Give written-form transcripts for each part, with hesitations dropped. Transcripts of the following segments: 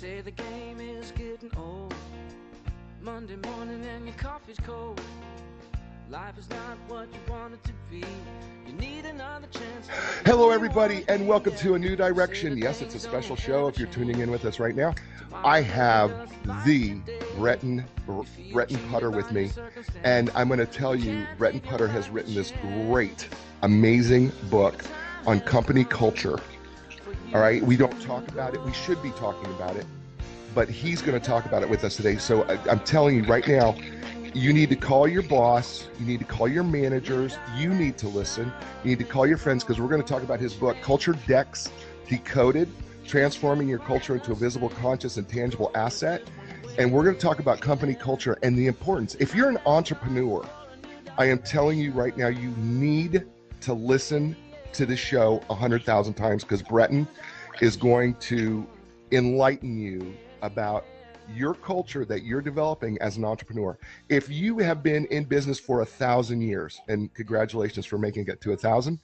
say the game is getting old. Monday morning and your coffee's cold. Life is not what you want it to be. You need another chance. Hello, everybody, and welcome to A New Direction. Yes, it's a special show if you're tuning in with us right now. I have the Bretton Putter with me, and I'm going to tell you, Bretton Putter has written this great, amazing book on company culture. All right, we don't talk about it. We should be talking about it, but he's going to talk about it with us today. So I'm telling you right now, you need to call your boss, you need to call your managers, you need to listen, you need to call your friends, because we're going to talk about his book, Culture Decks Decoded, Transforming Your Culture into a Visible, Conscious, and Tangible Asset. And we're going to talk about company culture and the importance. If you're an entrepreneur, I am telling you right now, you need to listen to the show 100,000 times, because Bretton is going to enlighten you about your culture that you're developing as an entrepreneur. If you have been in business for 1,000 years, and congratulations for making it to 1,000,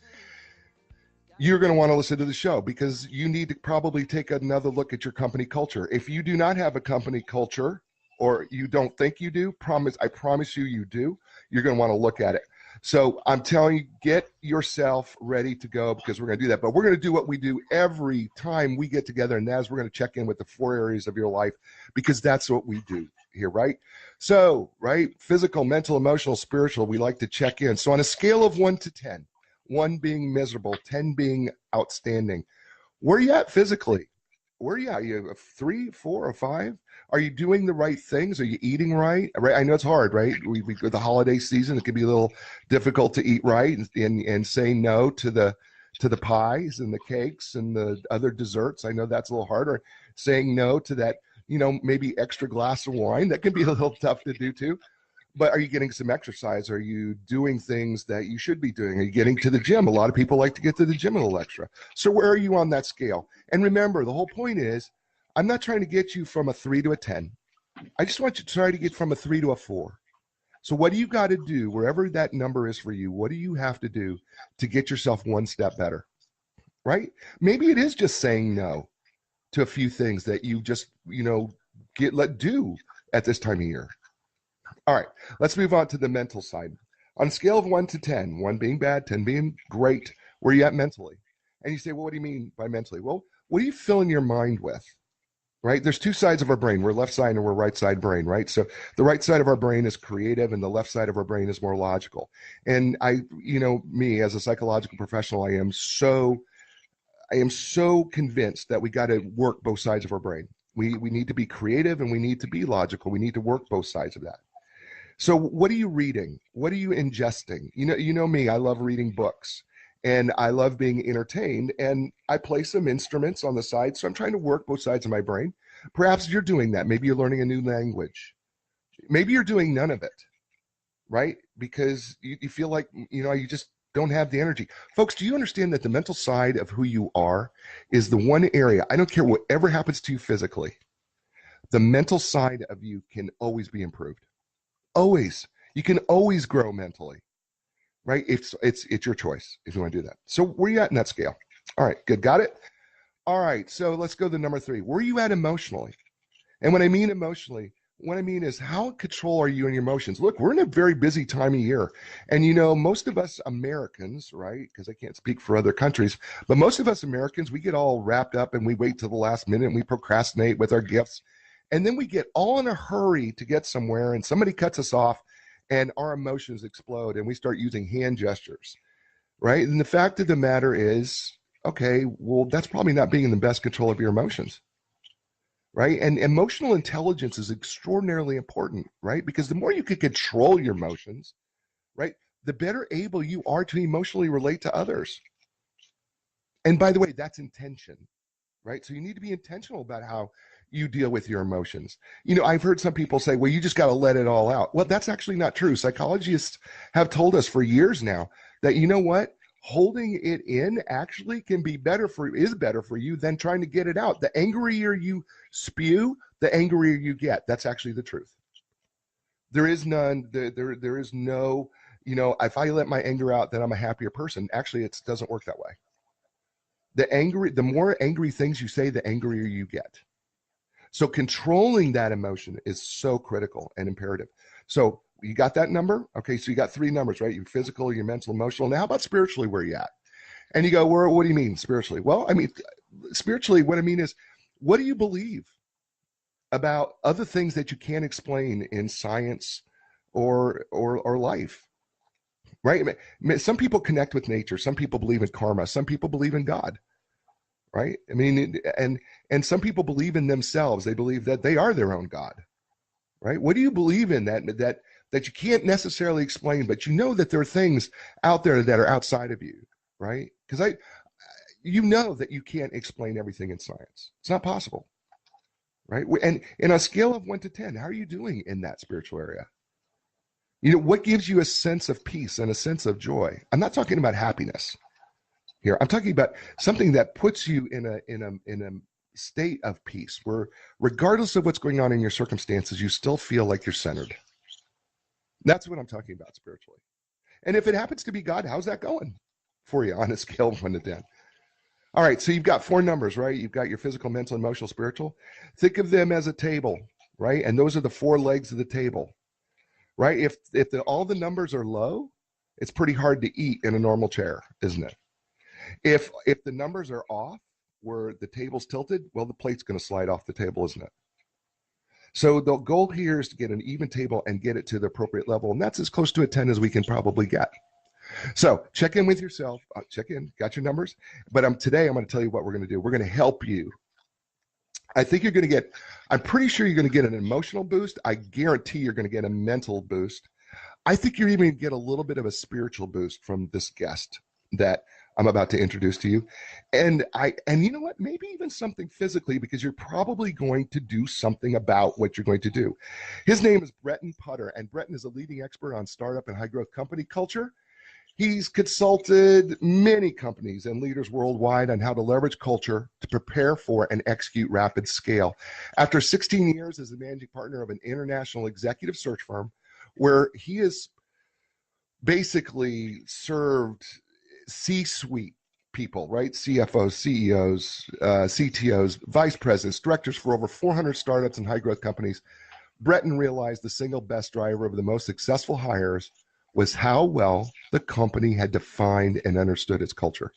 you're going to want to listen to the show, because you need to probably take another look at your company culture. If you do not have a company culture, or you don't think you do, I promise you, you do. You're going to want to look at it. So I'm telling you, get yourself ready to go, because we're going to do that. But we're going to do what we do every time we get together, and that is we're going to check in with the 4 areas of your life, because that's what we do here, right? So, right, physical, mental, emotional, spiritual, we like to check in. So on a scale of 1 to 10, 1 being miserable, 10 being outstanding, where are you at physically? Where are you at? Are you a 3, 4, or 5? Are you doing the right things? Are you eating right? Right? I know it's hard, right? We go the holiday season. It can be a little difficult to eat right and say no to the pies and the cakes and the other desserts. I know that's a little harder. Saying no to that, maybe extra glass of wine. That can be a little tough to do too. But are you getting some exercise? Are you doing things that you should be doing? Are you getting to the gym? A lot of people like to get to the gym a little extra. So where are you on that scale? And remember, the whole point is, I'm not trying to get you from a 3 to a 10. I just want you to try to get from a 3 to a 4. So what do you got to do, wherever that number is for you? What do you have to do to get yourself one step better, right? Maybe it is just saying no to a few things that you just, let do at this time of year. All right, let's move on to the mental side. On a scale of 1 to 10, 1 being bad, 10 being great, where are you at mentally? And you say, well, what do you mean by mentally? Well, what are you filling your mind with? Right? There's 2 sides of our brain. We're left side and we're right side brain, right? So the right side of our brain is creative and the left side of our brain is more logical. And me as a psychological professional, I am so convinced that we got to work both sides of our brain. We need to be creative and we need to be logical. We need to work both sides of that. So what are you reading? What are you ingesting? You know me, I love reading books. And I love being entertained, and I play some instruments on the side, so I'm trying to work both sides of my brain. Perhaps you're doing that. Maybe you're learning a new language. Maybe you're doing none of it, right? Because you feel like, you just don't have the energy. Folks, do you understand that the mental side of who you are is the one area, I don't care whatever happens to you physically, the mental side of you can always be improved. Always. You can always grow mentally. Right? It's your choice if you want to do that. So where are you at in that scale? All right, good. Got it? All right, so let's go to number 3. Where are you at emotionally? And when I mean emotionally, what I mean is, how in control are you in your emotions? Look, we're in a very busy time of year. And most of us Americans, right? Because I can't speak for other countries, but most of us Americans, we get all wrapped up and we wait till the last minute and we procrastinate with our gifts. And then we get all in a hurry to get somewhere and somebody cuts us off and our emotions explode and we start using hand gestures, right? And the fact of the matter is, okay, well, that's probably not being in the best control of your emotions, right? And emotional intelligence is extraordinarily important, right? Because the more you can control your emotions, right, the better able you are to emotionally relate to others. And by the way, that's intention, right? So you need to be intentional about how you deal with your emotions. I've heard some people say, well, you just got to let it all out. Well, that's actually not true. Psychologists have told us for years now that, holding it in actually is better for you than trying to get it out. The angrier you spew, the angrier you get. That's actually the truth. There is no, if I let my anger out, then I'm a happier person. Actually, it doesn't work that way. The more angry things you say, the angrier you get. So controlling that emotion is so critical and imperative. So you got that number? Okay, so you got 3 numbers, right? Your physical, your mental, emotional. Now, how about spiritually? Where are you at? And you go, what do you mean spiritually? Well, I mean, spiritually, what I mean is, what do you believe about other things that you can't explain in science or life? Right? I mean, some people connect with nature. Some people believe in karma. Some people believe in God. Right? I mean, and some people believe in themselves. They believe that they are their own God. Right? What do you believe in that you can't necessarily explain, but you know that there are things out there that are outside of you, right? Because you know that you can't explain everything in science. It's not possible, right? And on a scale of 1 to 10, how are you doing in that spiritual area? You know, what gives you a sense of peace and a sense of joy? I'm not talking about happiness here. I'm talking about something that puts you in a state of peace where, regardless of what's going on in your circumstances, you still feel like you're centered. That's what I'm talking about spiritually. And if it happens to be God, how's that going for you on a scale of 1 to 10? All right, so you've got 4 numbers, right? You've got your physical, mental, emotional, spiritual. Think of them as a table, right? And those are the 4 legs of the table, right? If all the numbers are low, it's pretty hard to eat in a normal chair, isn't it? If the numbers are off, where the table's tilted, well, the plate's going to slide off the table, isn't it? So the goal here is to get an even table and get it to the appropriate level, and that's as close to a 10 as we can probably get. So check in with yourself. Check in. Got your numbers? But today I'm going to tell you what we're going to do. We're going to help you. I think you're going to get, I'm pretty sure you're going to get an emotional boost. I guarantee you're going to get a mental boost. I think you're even going to get a little bit of a spiritual boost from this guest that I'm about to introduce to you. And you know what? Maybe even something physically, because you're probably going to do something about what you're going to do. His name is Bretton Putter, and Bretton is a leading expert on startup and high growth company culture. He's consulted many companies and leaders worldwide on how to leverage culture to prepare for and execute rapid scale. After 16 years as the managing partner of an international executive search firm, where he has basically served C-suite people, right? CFOs, CEOs, CTOs, vice presidents, directors for over 400 startups and high growth companies, Bretton realized the single best driver of the most successful hires was how well the company had defined and understood its culture.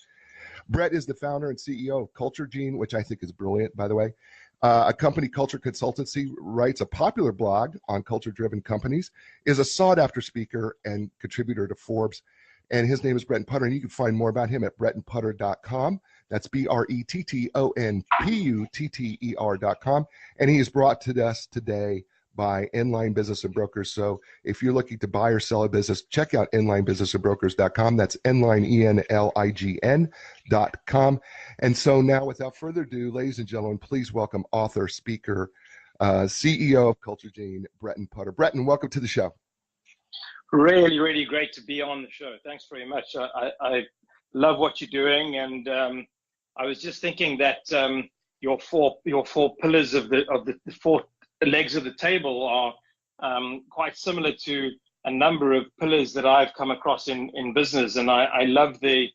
Brett is the founder and CEO of Culture Gene, which I think is brilliant, by the way. A company culture consultancy, writes a popular blog on culture-driven companies, is a sought-after speaker and contributor to Forbes. And his name is Bretton Putter, and you can find more about him at brettonputter.com. That's BrettonPutter.com. And he is brought to us today by Inline Business and Brokers. So if you're looking to buy or sell a business, check out inlinebusinessandbrokers.com. That's Inline, ENLIGN.com. And so now, without further ado, ladies and gentlemen, please welcome author, speaker, CEO of Culture Gene, Bretton Putter. Bretton, welcome to the show. Really, really great to be on the show. Thanks very much. I love what you're doing, and I was just thinking that your four pillars of the 4 legs of the table are quite similar to a number of pillars that I've come across in business, and I love the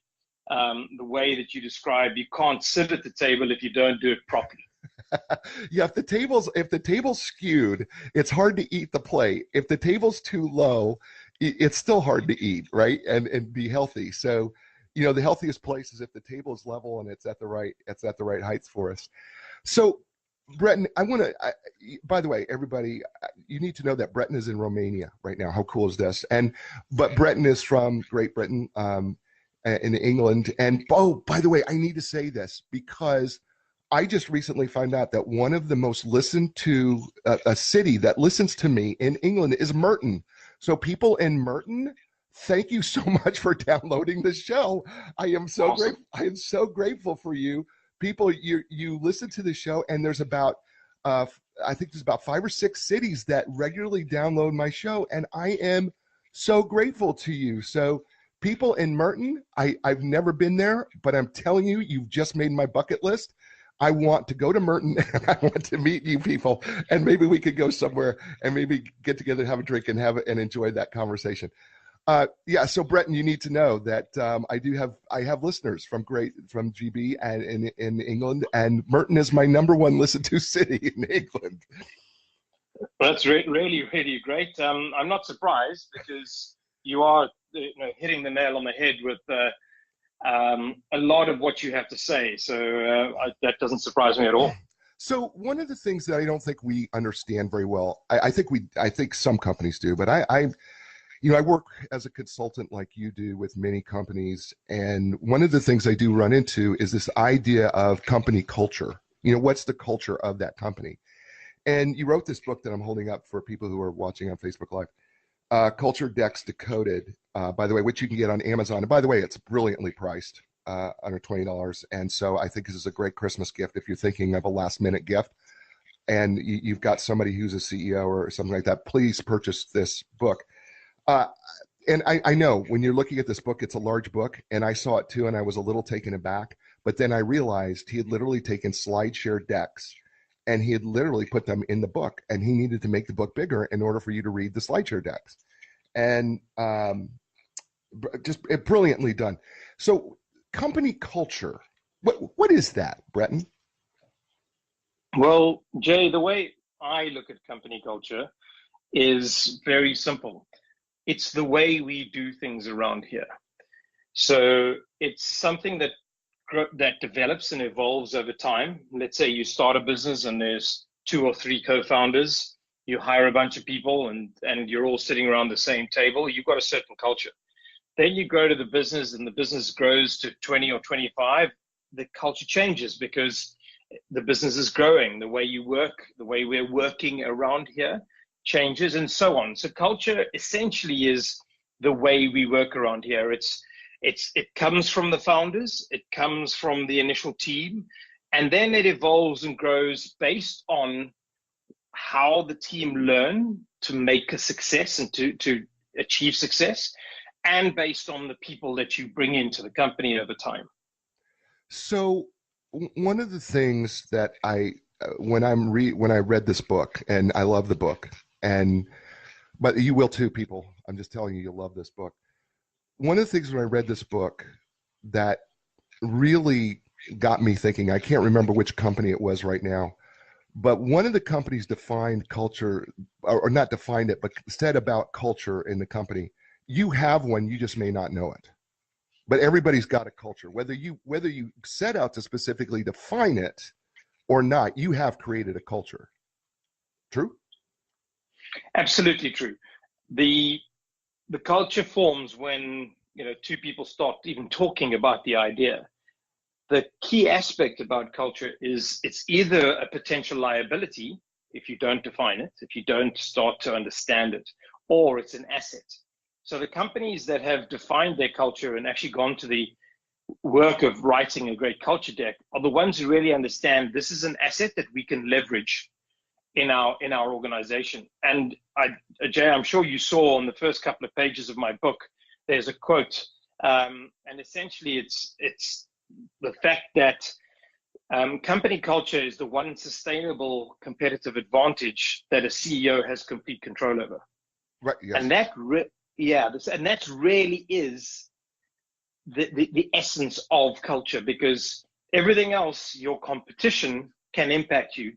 way that you describe you can't sit at the table if you don't do it properly. Yeah, if the table's skewed, it's hard to eat the plate. If the table's too low, it's still hard to eat, right? And be healthy. So, you know, the healthiest place is if the table is level and it's at the right heights for us. So, Bretton, by the way, everybody, you need to know that Bretton is in Romania right now. How cool is this? But Bretton is from Great Britain, in England. And oh, by the way, I need to say this because I just recently found out that one of the most listened to, a city that listens to me in England is Merton. So people in Merton, thank you so much for downloading the show. I am so Awesome. grateful. I am so grateful for you. People, you listen to the show, and there's about, I think there's about 5 or 6 cities that regularly download my show, and I am so grateful to you. So people in Merton, I've never been there, but I'm telling you, you've just made my bucket list. I want to go to Merton, and I want to meet you people, and maybe we could go somewhere and maybe get together, have a drink, and enjoy that conversation. Yeah, so Bretton, you need to know that I have listeners from GB and in England, and Merton is my #1 listened to city in England. Well, that's really, really great. I'm not surprised because you are, hitting the nail on the head with a lot of what you have to say. So that doesn't surprise me at all. So one of the things that I don't think we understand very well, I think some companies do, but I work as a consultant like you do with many companies, and one of the things I do run into is this idea of company culture. What's the culture of that company? And you wrote this book that I'm holding up for people who are watching on Facebook Live, Culture Decks Decoded, by the way, which you can get on Amazon. And by the way, it's brilliantly priced, under $20. And so I think this is a great Christmas gift if you're thinking of a last minute gift and you've got somebody who's a CEO or something like that. Please purchase this book. And I know when you're looking at this book, it's a large book, and I saw it too, and I was a little taken aback. But then I realized he had literally taken SlideShare decks, and he had literally put them in the book, and he needed to make the book bigger in order for you to read the SlideShare decks. And just brilliantly done. So company culture, what is that, Bretton? Well, Jay, the way I look at company culture is very simple. It's the way we do things around here. So it's something that develops and evolves over time. Let's say you start a business and there's 2 or 3 co-founders. You hire a bunch of people and you're all sitting around the same table. You've got a certain culture. Then you grow to the business and the business grows to 20 or 25. The culture changes because the business is growing. The way you work, the way we're working around here changes, and so on. So culture essentially is the way we work around here. It comes from the founders, it comes from the initial team, and then it evolves and grows based on how the team learn to make a success and to achieve success, and based on the people that you bring into the company over time. So one of the things that when I read this book, and I love the book, but you will too, people. I'm just telling you, you'll love this book. One of the things when I read this book that really got me thinking, I can't remember which company it was right now, but one of the companies defined culture, or not defined it, but said about culture in the company. You have one, you just may not know it. But everybody's got a culture. Whether you set out to specifically define it or not, you have created a culture. True? Absolutely true. The culture forms when 2 people start even talking about the idea. The key aspect about culture is it's either a potential liability if you don't define it, if you don't start to understand it, or it's an asset. So the companies that have defined their culture and actually gone to the work of writing a great culture deck are the ones who really understand this is an asset that we can leverage in our organization. And Jay, I'm sure you saw on the first couple of pages of my book, there's a quote, and essentially it's the fact that company culture is the one sustainable competitive advantage that a CEO has complete control over. Right. Yes. And that really is the essence of culture, because everything else, your competition can impact you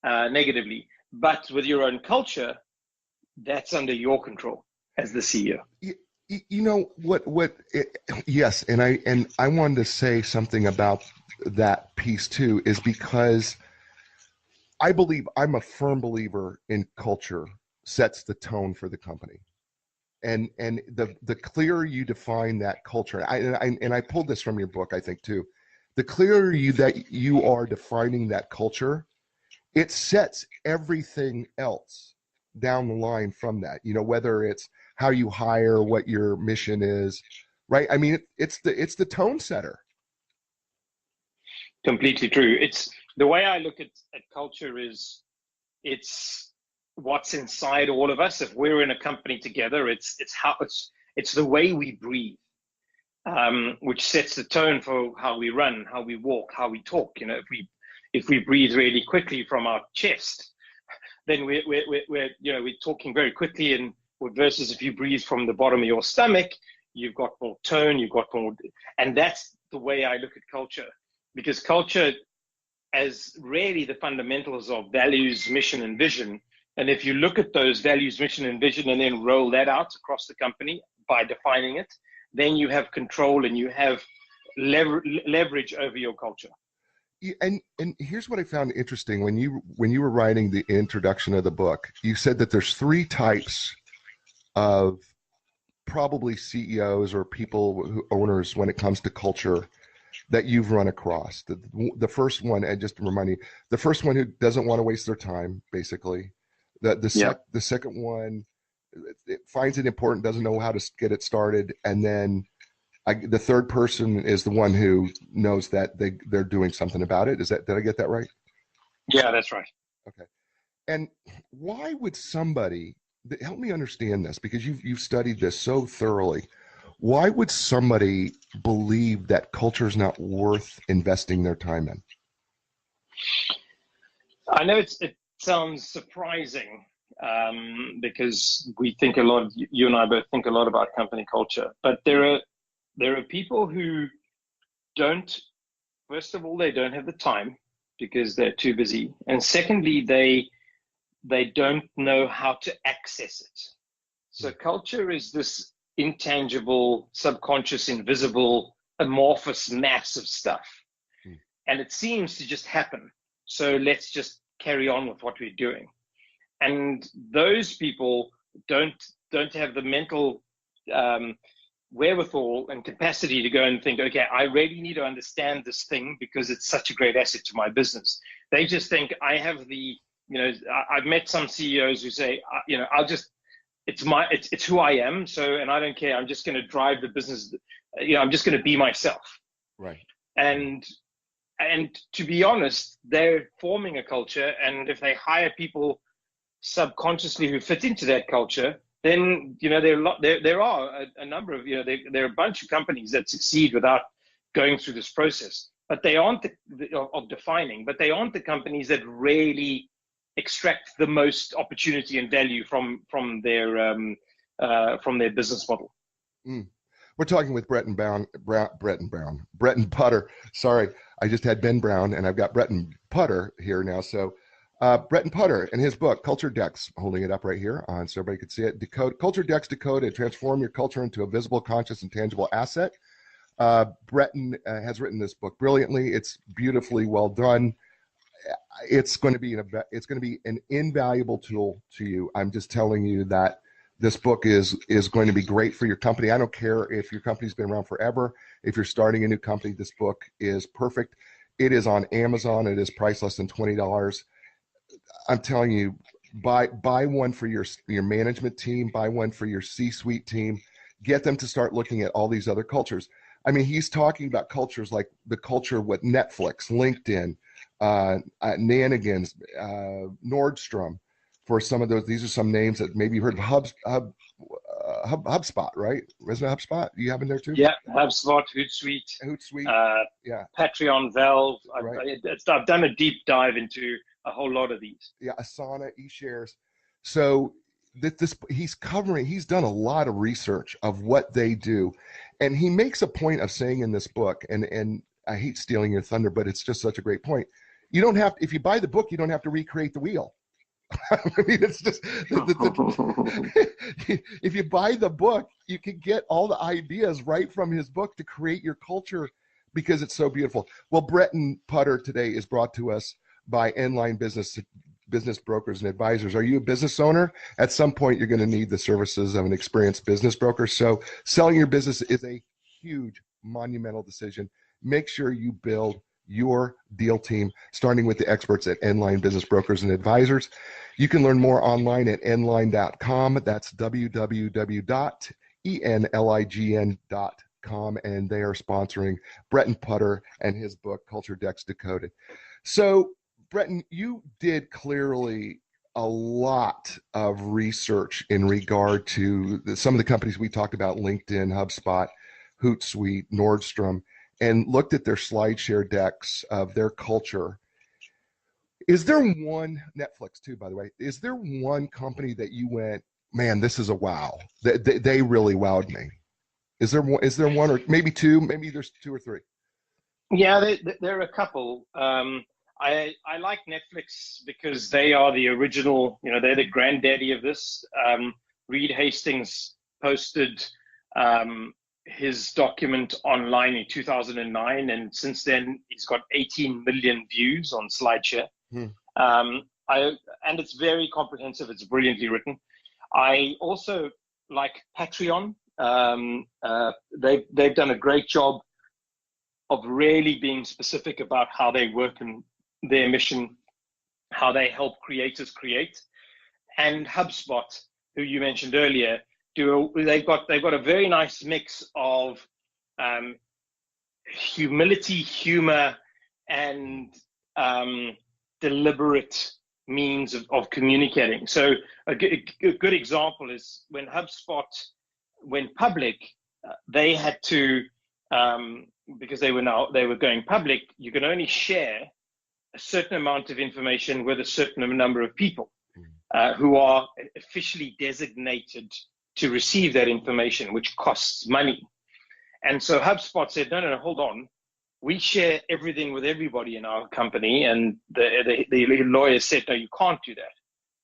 negatively, but with your own culture, that's under your control as the CEO. You know what? Yes, and I wanted to say something about that piece too, is because I'm a firm believer in culture sets the tone for the company. And the clearer you define that culture, and I pulled this from your book, I think too, the clearer that you are defining that culture, it sets everything else down the line from that. Whether it's how you hire, what your mission is, right? I mean, it's the tone setter. Completely true. It's the way I look at culture is it's what's inside all of us. If we're in a company together, it's the way we breathe, which sets the tone for how we run, how we walk, how we talk. If we breathe really quickly from our chest, then we're talking very quickly and versus if you breathe from the bottom of your stomach, you've got more tone, you've got more, and that's the way I look at culture, because culture as really the fundamentals of values, mission, and vision. And if you look at those values, mission, and vision, and then roll that out across the company by defining it, then you have control and you have leverage over your culture. And here's what I found interesting when you were writing the introduction of the book. You said that there's 3 types of probably CEOs or people owners when it comes to culture that you've run across. The first one, and just to remind you, the first one who doesn't want to waste their time, basically. The second one finds it important, doesn't know how to get it started, and then the third person is the one who knows that they're doing something about it. Did I get that right? Yeah, that's right. Okay. And why would somebody, help me understand this, because you've studied this so thoroughly. Why would somebody believe that culture is not worth investing their time in? I know it sounds surprising because we think a lot, you and I both think a lot about company culture, but there are people who don't, first of all, they don't have the time because they're too busy. And secondly, they don't know how to access it. So culture is this intangible, subconscious, invisible, amorphous mass of stuff. And it seems to just happen. So let's just carry on with what we're doing. And those people don't have the mental wherewithal and capacity to go and think, okay, I really need to understand this thing because it's such a great asset to my business. They just think I have I've met some CEOs who say, it's who I am. So, and I don't care. I'm just going to drive the business. I'm just going to be myself. Right. And to be honest, they're forming a culture. And if they hire people subconsciously who fit into that culture, then, there are a number of, there are a bunch of companies that succeed without going through this process, but they aren't of defining, but they aren't the companies that really extract the most opportunity and value from their business model. We're talking with Bretton Putter. Sorry, I just had Ben Brown, and I've got Bretton Putter here now. So Bretton Putter and his book, Culture Decks, holding it up right here on so everybody could see it. Culture Decks Decode and Transform Your Culture into a Visible, Conscious, and Tangible Asset. Bretton has written this book brilliantly. It's beautifully well done. It's going to be an invaluable tool to you. I'm just telling you that this book is going to be great for your company. I don't care if your company's been around forever. If you're starting a new company, this book is perfect. It is on Amazon. It is priced less than $20. I'm telling you, buy one for your management team, buy one for your C-suite team. Get them to start looking at all these other cultures. I mean, he's talking about cultures like the culture with Netflix, LinkedIn, Nanigans, Nordstrom. For some of those, these are some names that maybe you heard of. HubSpot, right? Isn't it HubSpot? You have in there too? Yeah, HubSpot, Hootsuite. Yeah. Patreon, Valve. Right. I've done a deep dive into a whole lot of these. Yeah, Asana, eShares. So he's done a lot of research of what they do, and he makes a point of saying in this book, and I hate stealing your thunder, but it's just such a great point. You don't have, if you buy the book, you don't have to recreate the wheel. I mean, it's just if you buy the book, you can get all the ideas right from his book to create your culture because it's so beautiful. Well, Bretton Putter today is brought to us by Nline Business Brokers and Advisors. Are you a business owner? At some point, you're going to need the services of an experienced business broker. So selling your business is a huge, monumental decision. Make sure you build your deal team, starting with the experts at Nline Business Brokers and Advisors. You can learn more online at nline.com. That's www.enlign.com, and they are sponsoring Bretton Putter and his book, Culture Decks Decoded. So, Bretton, you did clearly a lot of research in regard to some of the companies we talked about, LinkedIn, HubSpot, Hootsuite, Nordstrom, and looked at their SlideShare decks of their culture. Is there one, Netflix too, by the way, is there one company that you went, man, this is a wow. They really wowed me. Is there one or maybe two? Maybe there's two or three. Yeah, there are a couple. I like Netflix because they are the original, they're the granddaddy of this. Reed Hastings posted his document online in 2009, and since then he's got 18 million views on SlideShare. And it's very comprehensive. It's brilliantly written. I also like Patreon. They've done a great job of really being specific about how they work and their mission, how they help creators create. And HubSpot, who you mentioned earlier, they've got a very nice mix of humility, humor, and deliberate means of communicating. So a good example is when HubSpot went public, they had to, because they were going public, you can only share a certain amount of information with a certain number of people who are officially designated to receive that information, which costs money. And so HubSpot said, no, hold on. We share everything with everybody in our company. And the lawyer said, no, you can't do that.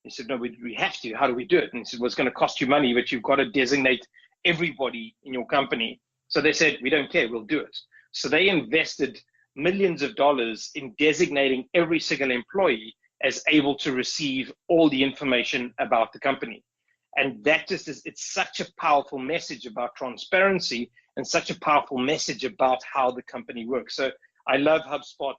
He said, no, we have to. How do we do it? And he said, well, it's going to cost you money, but you've got to designate everybody in your company. So they said, we don't care, we'll do it. So they invested millions of dollars in designating every single employee as able to receive all the information about the company. And that just is, it's such a powerful message about transparency and such a powerful message about how the company works. So I love HubSpot,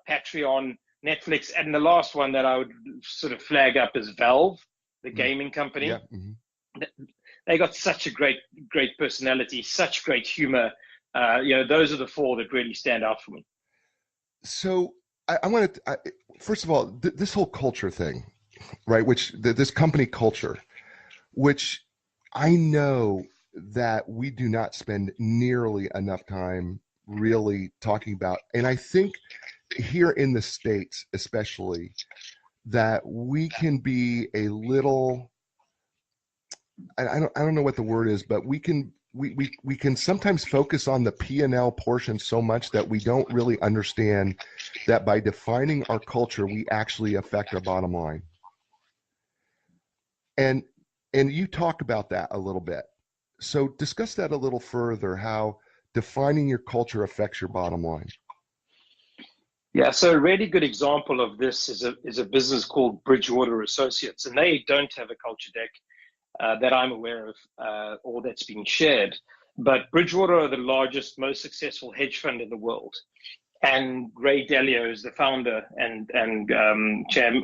Patreon, Netflix, and the last one that I would sort of flag up is Valve, the gaming company. Yeah. Mm-hmm. They got such a great personality, such great humor. Those are the four that really stand out for me. So I want to, first of all, this whole culture thing, right? This company culture, which I know that we do not spend nearly enough time really talking about. And I think here in the States, especially, that we can be a little, I don't know what the word is, but we can sometimes focus on the P&L portion so much that we don't really understand that by defining our culture, we actually affect our bottom line. And you talk about that a little bit. So discuss that a little further, how defining your culture affects your bottom line. Yeah, so a really good example of this is a business called Bridgewater Associates, and they don't have a culture deck that I'm aware of or that's been shared. But Bridgewater are the largest, most successful hedge fund in the world. And Ray Dalio is the founder and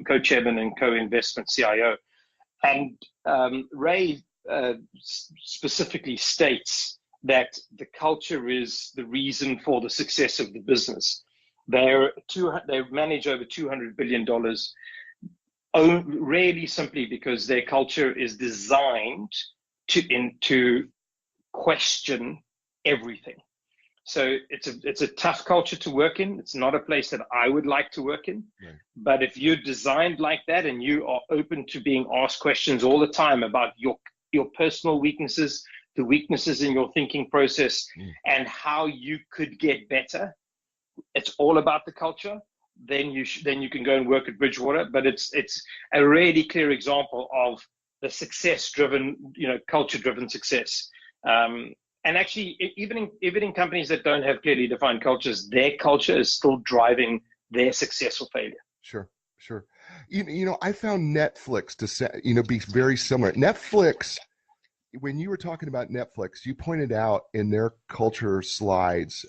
co-chairman and co-investment CIO. And Ray specifically states that the culture is the reason for the success of the business. They manage over $200 billion, really simply because their culture is designed to question everything. So it's a tough culture to work in. It's not a place that I would like to work in. Right. But if you're designed like that and you are open to being asked questions all the time about your personal weaknesses, the weaknesses in your thinking process, and how you could get better, it's all about the culture. Then you can go and work at Bridgewater. But it's a really clear example of the success-driven, culture-driven success. And actually, even in companies that don't have clearly defined cultures, their culture is still driving their success or failure. Sure. I found Netflix to be very similar. Netflix, when you were talking about Netflix, you pointed out in their culture slides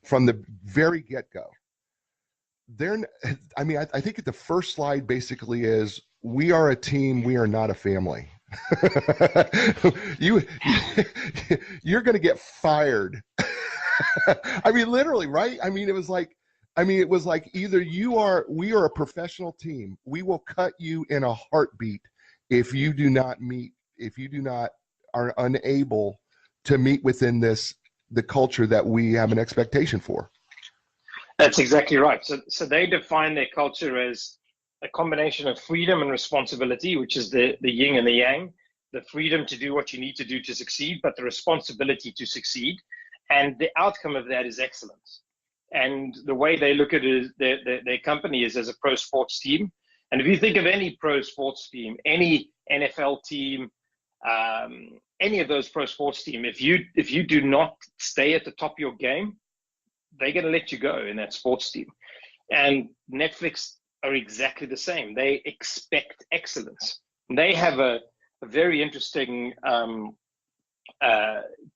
from the very get-go. I think the first slide basically is, we are a team, we are not a family. You're going to get fired. Literally, right? It was like either we are a professional team. We will cut you in a heartbeat if you are unable to meet within the culture that we have an expectation for. That's exactly right. So they define their culture as a combination of freedom and responsibility, which is the yin and the yang, the freedom to do what you need to do to succeed, but the responsibility to succeed. And the outcome of that is excellence. And the way they look at it is their company is as a pro sports team. And if you think of any pro sports team, any NFL team, any of those pro sports team, if you do not stay at the top of your game, they're going to let you go in that sports team. And Netflix are exactly the same. They expect excellence. They have a very interesting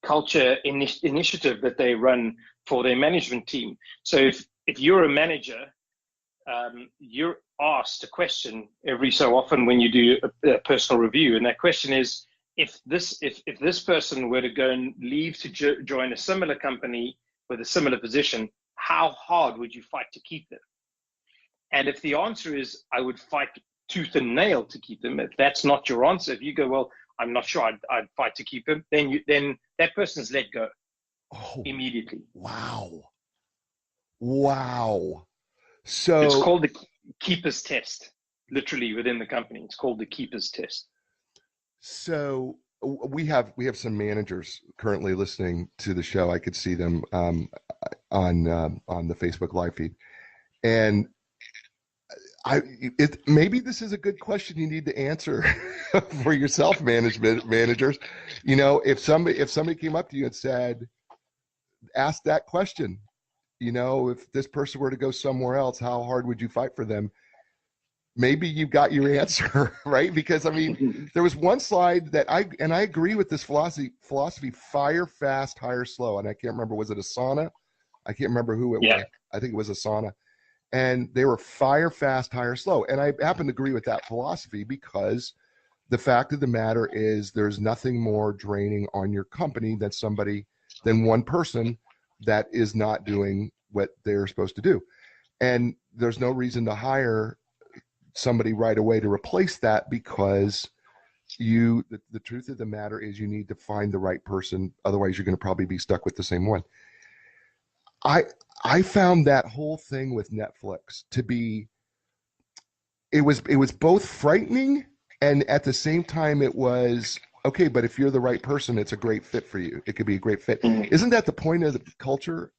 culture initiative that they run for their management team. So if you're a manager, you're asked a question every so often when you do a personal review, and that question is, if this person were to go and leave to join a similar company with a similar position, how hard would you fight to keep them? And if the answer is, I would fight tooth and nail to keep them, if that's not your answer, if you go, well, I'm not sure I'd fight to keep him, then that person's let go immediately. Wow. So it's called the keeper's test, literally within the company. It's called the keeper's test. So we have some managers currently listening to the show. I could see them on the Facebook live feed, and maybe this is a good question you need to answer for yourself, managers. You know, if somebody came up to you and said, ask that question, you know, if this person were to go somewhere else, how hard would you fight for them? Maybe you got your answer, right? Because I mean, there was one slide that I agree with this philosophy, fire fast, hire slow. And I can't remember, was it Asana? I can't remember who it was. I think it was Asana. And they were fire fast, hire slow. And I happen to agree with that philosophy, because the fact of the matter is there's nothing more draining on your company than one person that is not doing what they're supposed to do. And there's no reason to hire somebody right away to replace that, because the truth of the matter is you need to find the right person. Otherwise, you're going to probably be stuck with the same one. I found that whole thing with Netflix to be, it was both frightening, and at the same time it was, okay, but if you're the right person, it's a great fit for you. It could be a great fit. Mm-hmm. Isn't that the point of the culture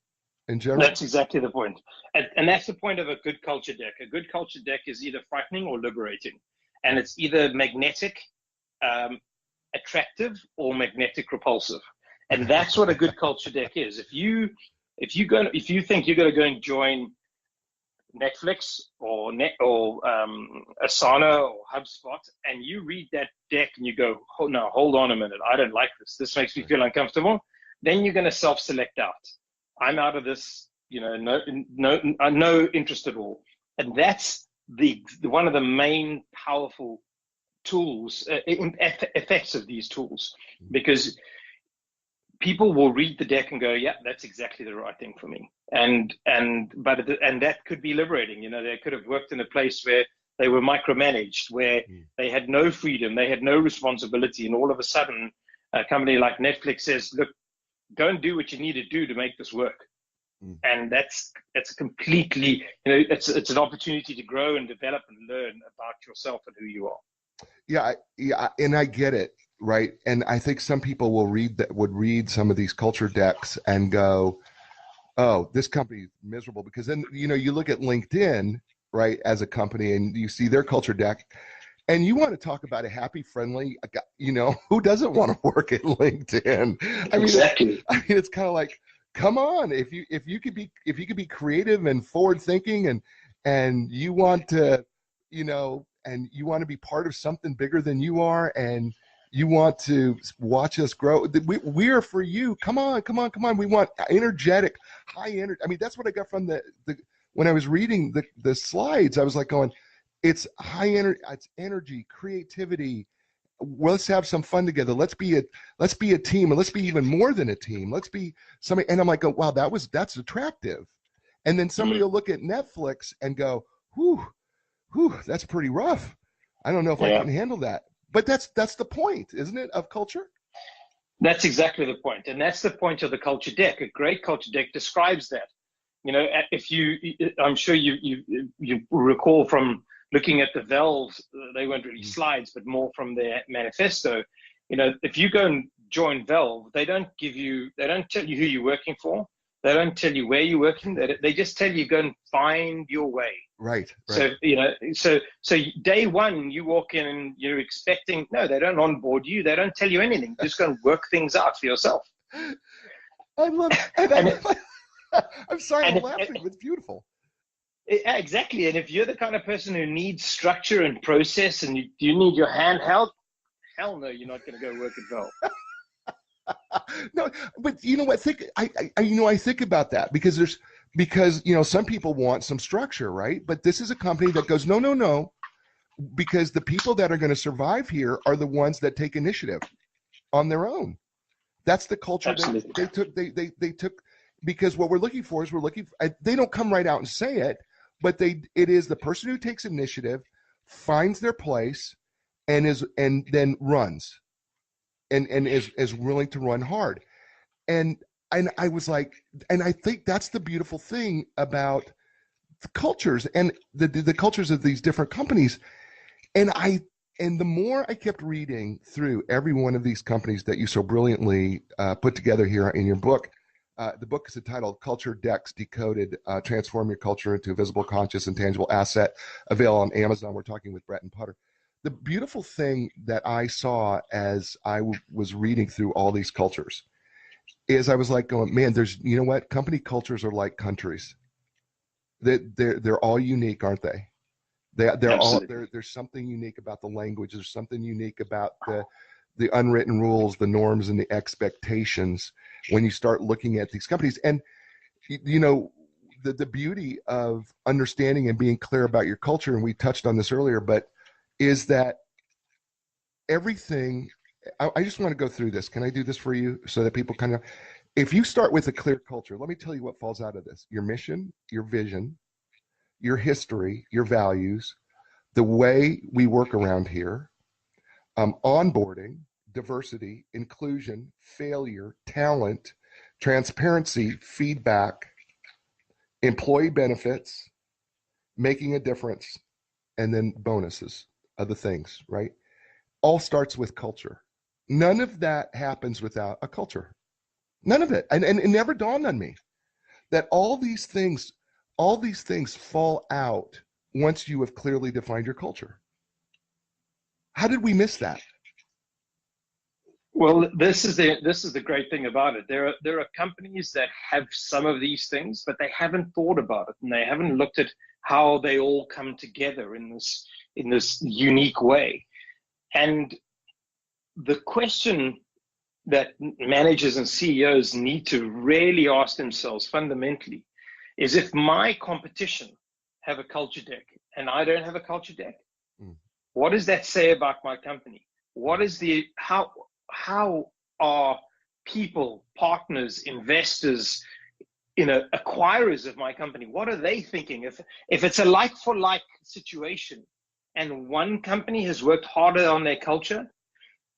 in general? That's exactly the point. And that's the point of a good culture deck. A good culture deck is either frightening or liberating. And it's either magnetic, attractive, or magnetic repulsive. And that's what a good culture deck is. If you think you're going to go and join Netflix or Asana or HubSpot, and you read that deck and you go, oh, no, hold on a minute, I don't like this. This makes me feel uncomfortable. Then you're going to self-select out. I'm out of this, you know, no interest at all. And that's one of the main powerful tools, effects of these tools, because people will read the deck and go, yeah, that's exactly the right thing for me. And that could be liberating. You know, they could have worked in a place where they were micromanaged, where they had no freedom, they had no responsibility, and all of a sudden a company like Netflix says, look, go and do what you need to do to make this work. And that's completely, you know, it's an opportunity to grow and develop and learn about yourself and who you are. Yeah, and I get it, right? And I think some people would read some of these culture decks and go, oh, this company is miserable, because then, you know, you look at LinkedIn, right, as a company, and you see their culture deck, and you want to talk about a happy, friendly, you know, who doesn't want to work at LinkedIn? I mean, exactly. It's kind of like, come on, if you could be creative and forward thinking, and you want to, you know, and you want to be part of something bigger than you are, and you want to watch us grow, we are for you. Come on. We want energetic, high energy. I mean, that's what I got from the when I was reading the slides. I was like going, it's high energy, it's energy, creativity. Let's have some fun together. Let's be a team, and let's be even more than a team. Let's be somebody. And I'm like, oh, wow, that's attractive. And then somebody will look at Netflix and go, whew, that's pretty rough. I don't know if I can handle that. But that's the point, isn't it, of culture? That's exactly the point. And that's the point of the culture deck. A great culture deck describes that. You know, I'm sure you recall from looking at the valves, they weren't really slides, but more from their manifesto. If you go and join Valve, they don't tell you who you're working for. They don't tell you where you're working. They just tell you go and find your way. Right. So, so day one, you walk in and you're expecting, no, they don't onboard you. They don't tell you anything. Just go and work things out for yourself. I love it. I'm sorry, I'm laughing. It's beautiful. Exactly. And if you're the kind of person who needs structure and process and you need your hand held, hell no, you're not going to go work at Valve. No, but you know what? I think about that because some people want some structure, right? But this is a company that goes, no, because the people that are going to survive here are the ones that take initiative on their own. That's the culture they took, because what we're looking for is they don't come right out and say it, but it is the person who takes initiative, finds their place, and then runs, and is willing to run hard. And I was like, and I think that's the beautiful thing about the cultures and the cultures of these different companies. And the more I kept reading through every one of these companies that you so brilliantly put together here in your book, the book is entitled Culture Decks Decoded, Transform Your Culture into a Visible, Conscious, and Tangible Asset, available on Amazon. We're talking with Bretton Putter. The beautiful thing that I saw as I was reading through all these cultures is I was like going, man, you know what? Company cultures are like countries. They're all unique, aren't they? There's something unique about the language. There's something unique about the unwritten rules, the norms, and the expectations when you start looking at these companies. And the beauty of understanding and being clear about your culture, and we touched on this earlier, but is that everything. I just want to go through this. Can I do this for you so that people kind of, if you start with a clear culture, let me tell you what falls out of this: your mission, your vision, your history, your values, the way we work around here, onboarding, diversity, inclusion, failure, talent, transparency, feedback, employee benefits, making a difference, and then bonuses, other things, right? All starts with culture. None of that happens without a culture. None of it. And it never dawned on me that all these things fall out once you have clearly defined your culture. How did we miss that? Well, this is the great thing about it. There are companies that have some of these things, but they haven't thought about it, and they haven't looked at how they all come together in this unique way. And the question that managers and CEOs need to really ask themselves fundamentally is, if my competition have a culture deck and I don't have a culture deck, what does that say about my company? What is how are people, partners, investors, acquirers of my company, what are they thinking? If it's a like for like situation and one company has worked harder on their culture,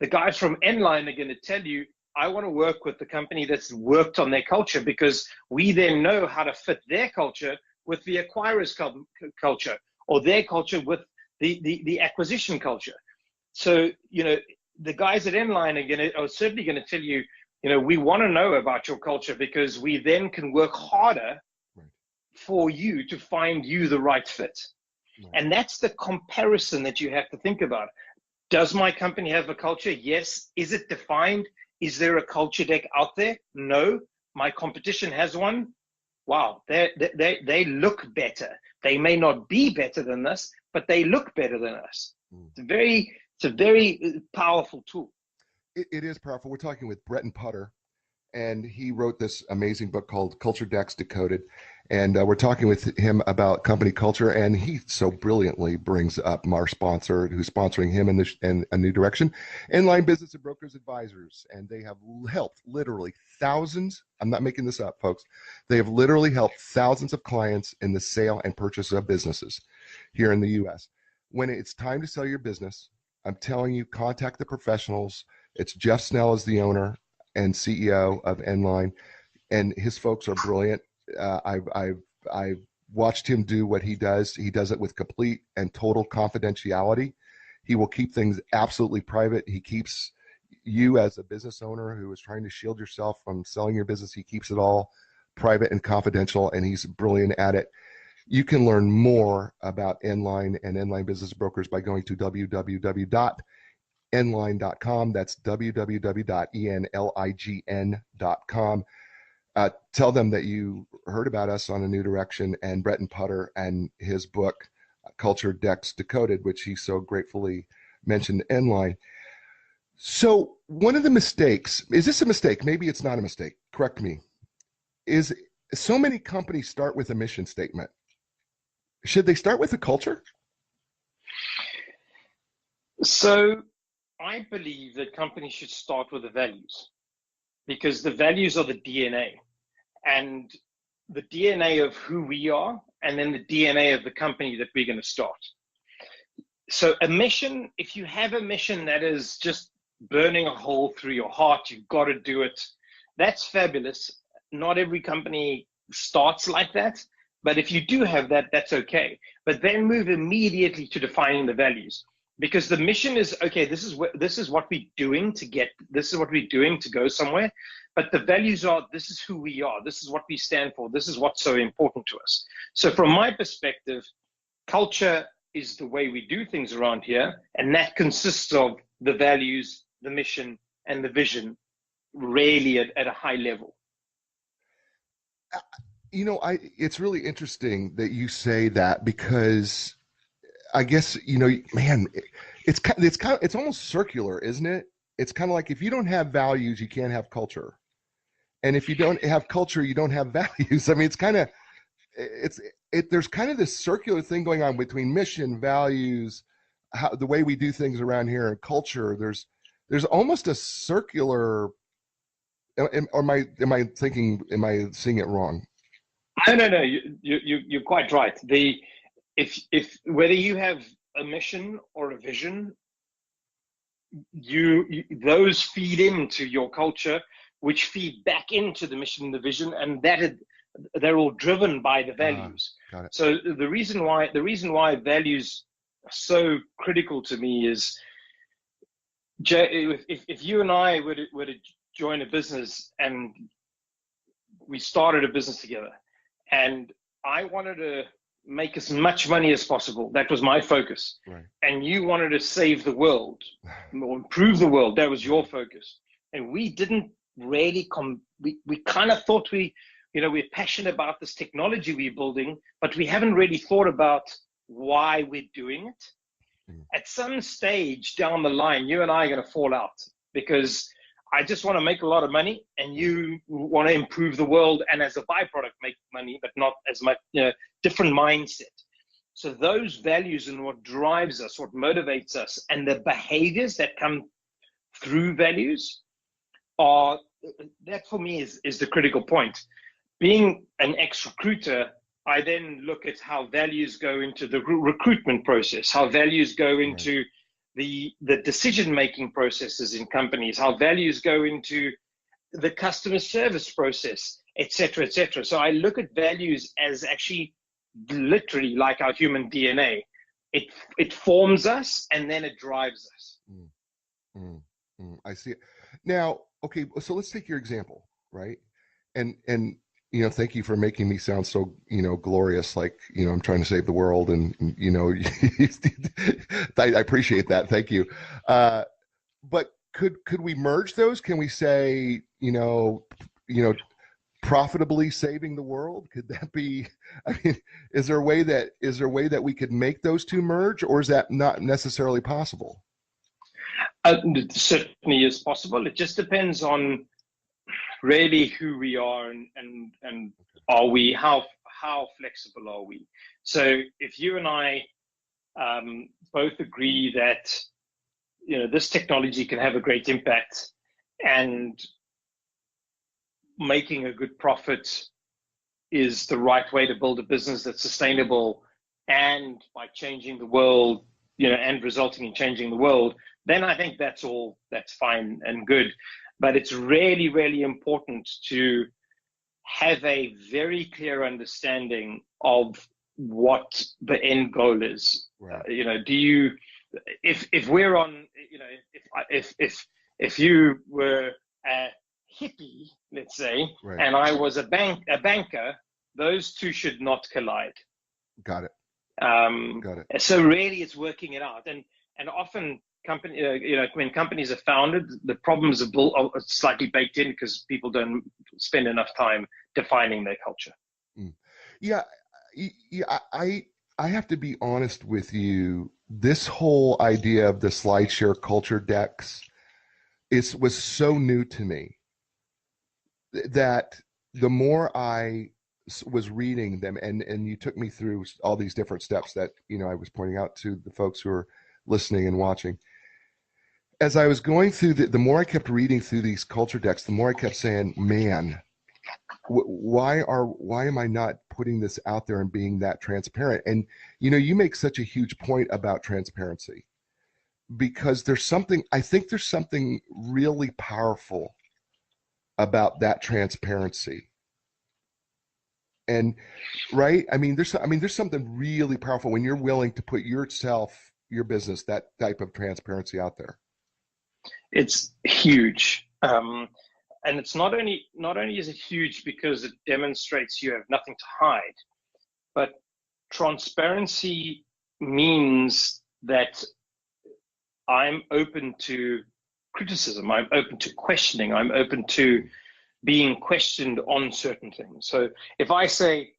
the guys from Enline are going to tell you, I want to work with the company that's worked on their culture, because we then know how to fit their culture with the acquirer's culture, or their culture with the acquisition culture. So, the guys at Enline are certainly going to tell you, we want to know about your culture, because we then can work harder for you to find you the right fit. Right. And that's the comparison that you have to think about. Does my company have a culture? Yes. Is it defined? Is there a culture deck out there? No. My competition has one. Wow, they look better. They may not be better than us, but they look better than us. It's a very powerful tool. It is powerful. We're talking with Bretton Putter, and he wrote this amazing book called Culture Decks Decoded. And we're talking with him about company culture, and he so brilliantly brings up our sponsor, who's sponsoring him in a new direction, Enline Business and Brokers Advisors. And they have helped literally thousands. I'm not making this up, folks. They have literally helped thousands of clients in the sale and purchase of businesses here in the U.S. When it's time to sell your business, I'm telling you, contact the professionals. It's Jeff Snell is the owner and CEO of Enline, and his folks are brilliant. I've watched him do what he does. He does it with complete and total confidentiality. He will keep things absolutely private. He keeps you as a business owner who is trying to shield yourself from selling your business. He keeps it all private and confidential, and he's brilliant at it. You can learn more about Nline and Nline Business Brokers by going to www.nline.com. That's www.enlign.com. Tell them that you heard about us on A New Direction and Bretton Putter and his book, Culture Decks Decoded, which he so gratefully mentioned Nline. So one of the mistakes, is this a mistake? Maybe it's not a mistake. Correct me. Is so many companies start with a mission statement. Should they start with a culture? So I believe that companies should start with the values, because the values are the DNA, and the DNA of who we are, and then the DNA of the company that we're going to start. So a mission, if you have a mission that is just burning a hole through your heart, you've got to do it. That's fabulous. Not every company starts like that, but if you do have that, that's okay. But then move immediately to defining the values, because the mission is, okay, this is what we're doing to go somewhere. But the values are, this is who we are. This is what we stand for. This is what's so important to us. So from my perspective, culture is the way we do things around here. And that consists of the values, the mission, and the vision, really at a high level. It's really interesting that you say that, because I guess, man, it's almost circular, isn't it? It's kind of like, if you don't have values, you can't have culture. And if you don't have culture, you don't have values. I mean, there's kind of this circular thing going on between mission, values, the way we do things around here, and culture. There's almost a circular, am I seeing it wrong? No, you're quite right. If whether you have a mission or a vision, those feed into your culture, which feed back into the mission and the vision, and they're all driven by the values. Got it. So the reason why values are so critical to me is, if you and I were to join a business, and we started a business together, and I wanted to make as much money as possible. That was my focus. Right. And you wanted to save the world or improve the world. That was your focus. And we didn't really we kind of thought we're passionate about this technology we're building, but we haven't really thought about why we're doing it. At some stage down the line, you and I are going to fall out, because I just want to make a lot of money, and you want to improve the world, and as a byproduct make money, but not as much, different mindset. So those values and what drives us, what motivates us, and the behaviors that come through values that for me is the critical point. Being an ex-recruiter, I then look at how values go into the recruitment process, how values go into the decision-making processes in companies, how values go into the customer service process, et cetera, et cetera. So I look at values as actually literally like our human DNA. It forms us, and then it drives us. I see it. Now, okay, so let's take your example, right? And thank you for making me sound so, glorious, like, I'm trying to save the world, and, I appreciate that. Thank you. But could we merge those? Can we say, profitably saving the world? Could that be, is there a way that we could make those two merge, or is that not necessarily possible? It certainly is possible. It just depends on really who we are, and are we, how flexible are we? So if you and I both agree that this technology can have a great impact, and making a good profit is the right way to build a business that's sustainable, and by changing the world, and resulting in changing the world, then I think that's fine and good. But it's really, really important to have a very clear understanding of what the end goal is. Right. Do you, if we're on, if you were a hippie, let's say, Right. and I was a banker, those two should not collide. Got it. Got it. So really, it's working it out, and often when companies are founded, the problems are slightly baked in because people don't spend enough time defining their culture. Yeah, I have to be honest with you. This whole idea of the SlideShare culture decks was so new to me that the more I was reading them, and you took me through all these different steps that I was pointing out to the folks who are listening and watching. As I was going through the more I kept reading through these culture decks, the more I kept saying, man, why am I not putting this out there and being that transparent? And you make such a huge point about transparency, because I think there's something really powerful about that transparency. And right, there's something really powerful when you're willing to put your business, that type of transparency out there. It's huge. And it's not only is it huge because it demonstrates you have nothing to hide, but transparency means that I'm open to criticism, I'm open to questioning, I'm open to being questioned on certain things. So if I say,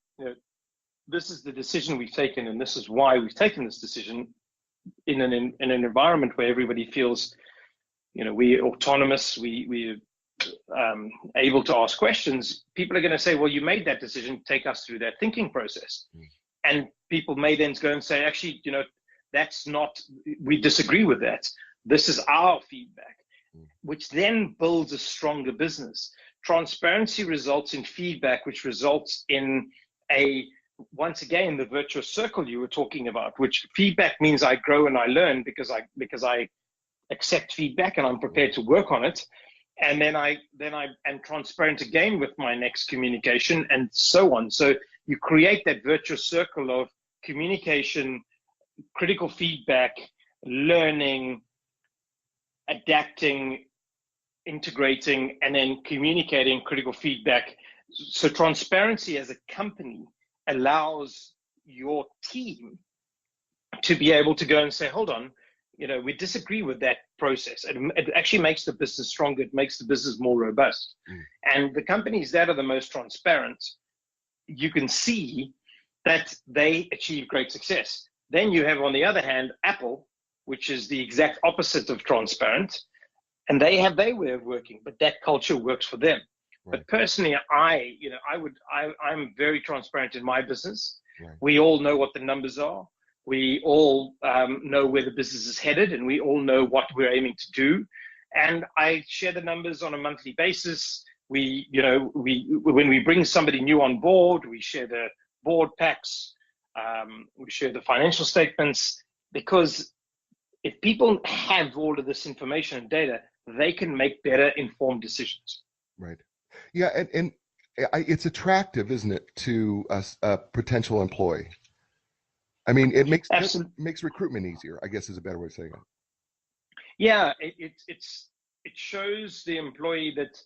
this is the decision we've taken and this is why we've taken this decision, in an environment where everybody feels we're autonomous, we're able to ask questions, people are going to say, well, you made that decision, take us through that thinking process. And people may then go and say, actually, that's not, we disagree with that. This is our feedback, which then builds a stronger business. Transparency results in feedback, which results in once again, the virtuous circle you were talking about, which feedback means I grow and I learn because I accept feedback and I'm prepared to work on it. And then I am transparent again with my next communication, and so on. So you create that virtuous circle of communication, critical feedback, learning, adapting, integrating, and then communicating critical feedback. So transparency as a company allows your team to be able to go and say, hold on, we disagree with that process. It actually makes the business stronger. It makes the business more robust. And the companies that are the most transparent, you can see that they achieve great success. Then you have, on the other hand, Apple, which is the exact opposite of transparent, and they have their way of working, but that culture works for them. Right. But personally, I'm very transparent in my business. Right. We all know what the numbers are. We all know where the business is headed, and we all know what we're aiming to do. And I share the numbers on a monthly basis. When we bring somebody new on board, we share the board packs, we share the financial statements, because if people have all of this information and data, they can make better informed decisions. Right. Yeah, and it's attractive, isn't it, to a potential employee? I mean, it makes recruitment easier, I guess is a better way of saying it. Yeah, it shows the employee that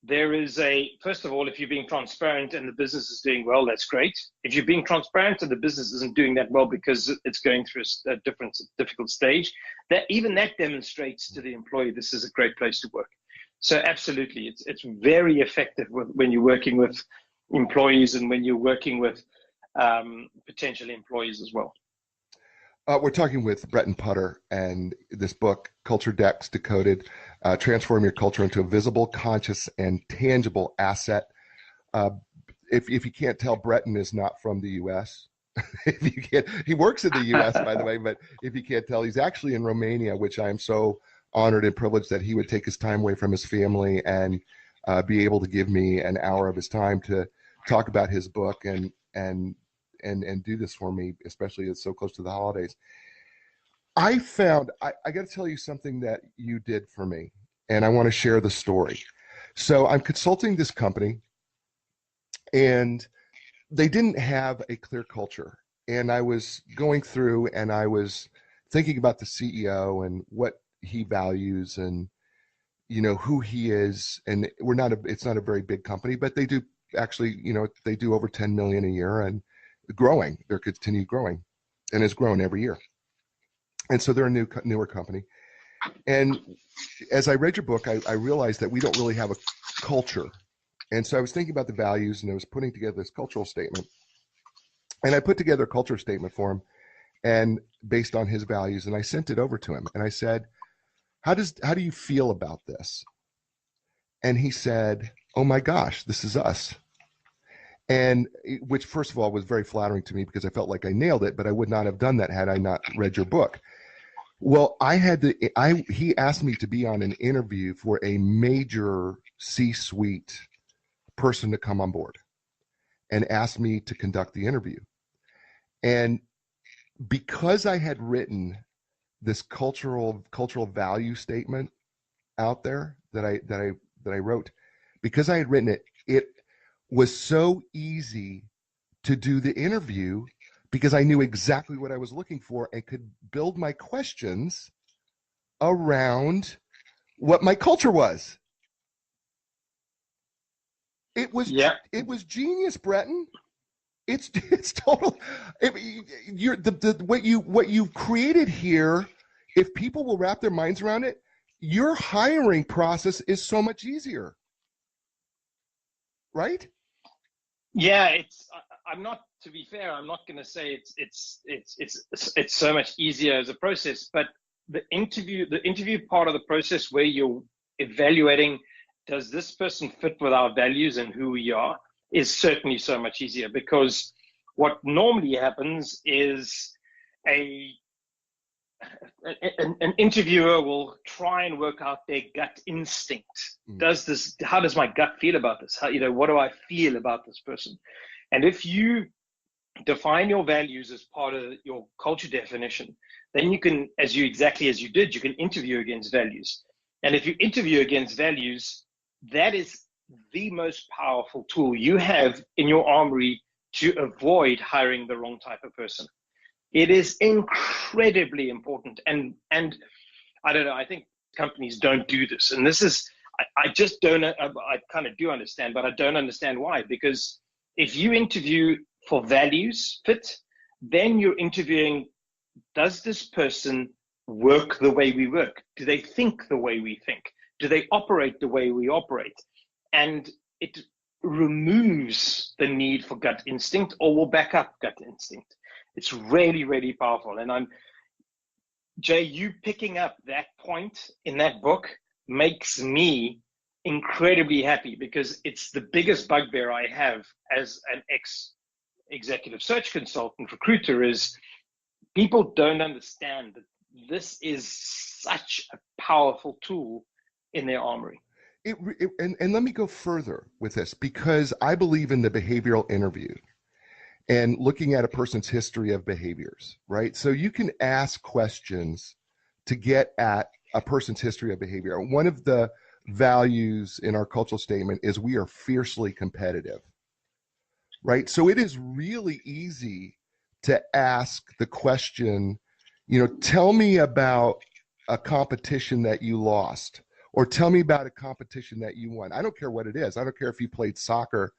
there is first of all, if you're being transparent and the business is doing well, that's great. If you're being transparent and the business isn't doing that well because it's going through a difficult stage, that demonstrates to the employee this is a great place to work. So absolutely, it's very effective when you're working with employees and when you're working with potential employees as well. We're talking with Bretton Putter and this book, Culture Decks Decoded, Transform Your Culture into a Visible, Conscious, and Tangible Asset. If you can't tell, Bretton is not from the U.S. He works in the U.S., by the way, but if you can't tell, he's actually in Romania, which I am so honored and privileged that he would take his time away from his family and be able to give me an hour of his time to talk about his book and do this for me, especially it's so close to the holidays. I got to tell you something that you did for me, and I want to share the story. So I'm consulting this company, And they didn't have a clear culture. And I was going through and I was thinking about the CEO and what he values and, you know, who he is. And it's not a very big company, but they do actually, you know, they do over 10 million a year and growing. They're continue growing and has grown every year. And so they're a newer company. And as I read your book, I realized that we don't really have a culture. And so I was thinking about the values and I was putting together this cultural statement. And I put together a culture statement for him and based on his values, and I sent it over to him. And I said, how do you feel about this? And he said, oh my gosh, this is us. And which, first of all, was very flattering to me because I felt like I nailed it, but I would not have done that had I not read your book. Well, he asked me to be on an interview for a major C-suite person to come on board and asked me to conduct the interview. And because I had written this cultural value statement out there that I wrote, because I had written it, it was so easy to do the interview because I knew exactly what I was looking for and could build my questions around what my culture was. It was genius, Bretton. It's total. What you've created here. If people will wrap their minds around it, your hiring process is so much easier, right? Yeah, I'm not. To be fair, I'm not going to say it's so much easier as a process, but the interview part of the process where you're evaluating, does this person fit with our values and who we are, is certainly so much easier, because what normally happens is an interviewer will try and work out their gut instinct. How does my gut feel about this? What do I feel about this person? And if you define your values as part of your culture definition, then you can, exactly as you did, you can interview against values. And if you interview against values, that is the most powerful tool you have in your armory to avoid hiring the wrong type of person. It is incredibly important. And I don't know, I think companies don't do this. And this is, I just don't, I kind of do understand, but I don't understand why. Because if you interview for values fit, then you're interviewing, does this person work the way we work? Do they think the way we think? Do they operate the way we operate? And it removes the need for gut instinct, or will back up gut instinct. It's really, really powerful. And Jay, you picking up that point in that book makes me incredibly happy, because it's the biggest bugbear I have as an ex-executive search consultant recruiter is people don't understand that this is such a powerful tool in their armory. And let me go further with this, because I believe in the behavioral interview and looking at a person's history of behaviors, right? So you can ask questions to get at a person's history of behavior. One of the values in our cultural statement is we are fiercely competitive, right? So it is really easy to ask the question, tell me about a competition that you lost, or tell me about a competition that you won. I don't care what it is. I don't care if you played soccer